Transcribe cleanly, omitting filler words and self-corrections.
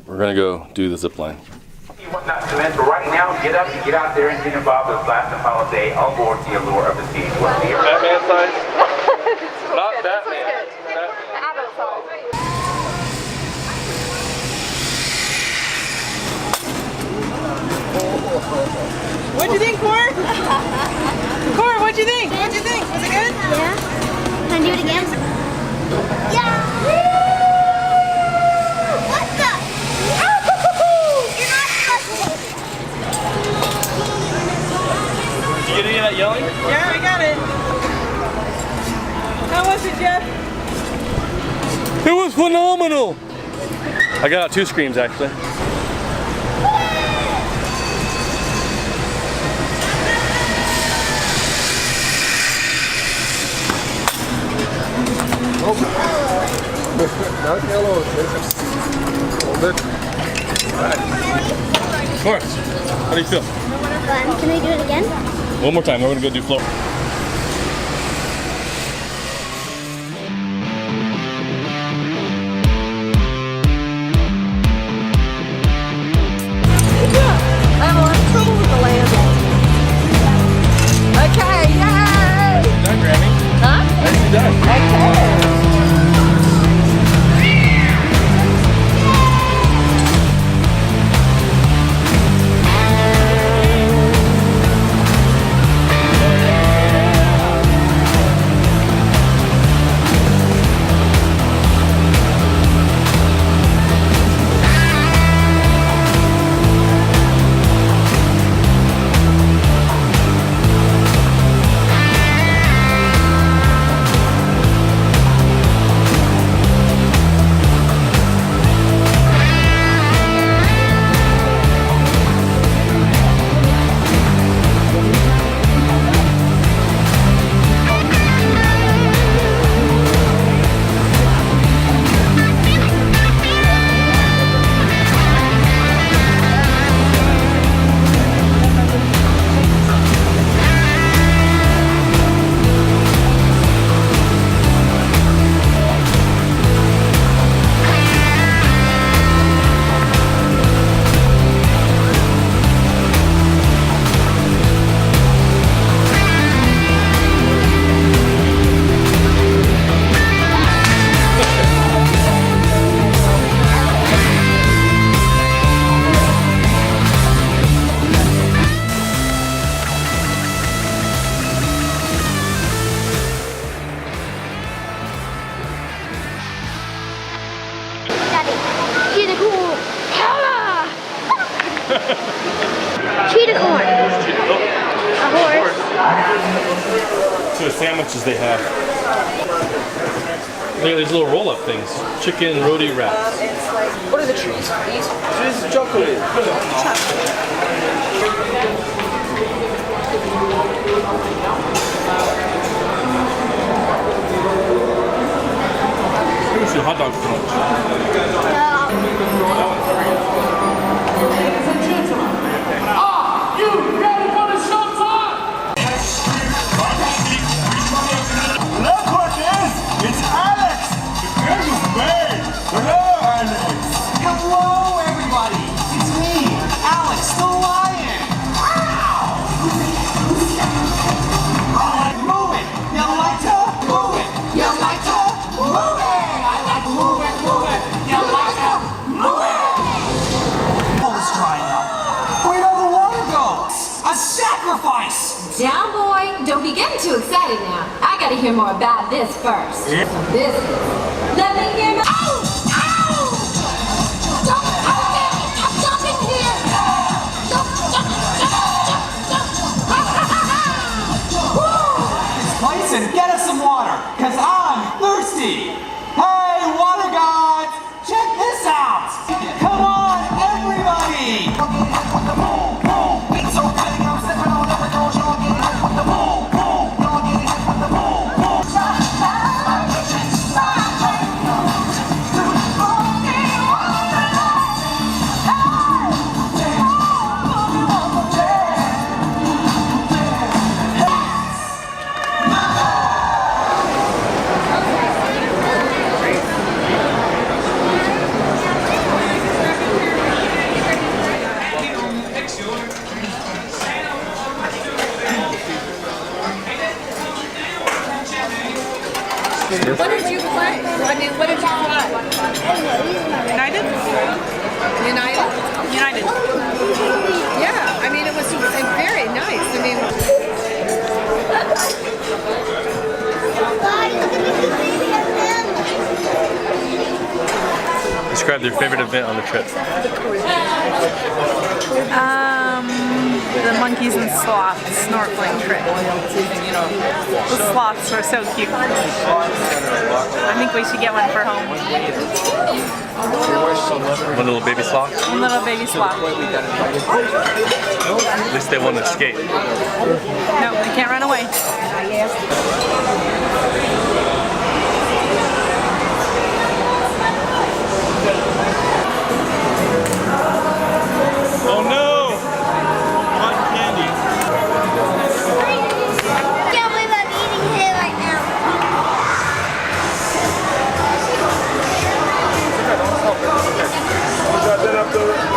We're gonna go do the zip line. But right now, get up and get out there and get involved with Blast and Holiday on board the Allure of the Seas. Batman size? Not Batman. Adult size. What'd you think, Cor? Cor, what'd you think? What'd you think? Was it good? Yeah. Can I do it again? Yeah. What the? You're not supposed to. Did you get any of that yelling? Yeah, I got it. How was it, Jeff? It was phenomenal! I got out 2 screams actually. Not yellow, hold it. Of course. How do you feel? Fun. Can I do it again? One more time, we're gonna go do float. I have a lot of trouble with the landing. Okay, yay! Done, Grammy. Huh? Nicely done. Okay. Cheetah corn. A horse. So the sandwiches they have. Look at these little roll-up things. Chicken roti wraps. What are the trees? These? This is chocolate. Maybe we should hot dogs for lunch. Down, boy. Don't be getting too excited now. I gotta hear more about this first. This. Let me hear my. Ow! Ow! Don't touch it! I'm jumping here! Jump! This place and get us some water, cause I'm thirsty. Hey, water gods! Check this out! Come on, everybody! United. Yeah, I mean, it was very nice. I mean, Describe your favorite event on the trip. the monkeys and sloths snorkeling trip. The sloths were so cute. I think we should get one for home. One little baby sloth? One little baby sloth. At least they won't escape. No, they can't run away. Oh no! Cotton candy. Can't believe I'm eating here right now. Got that up there.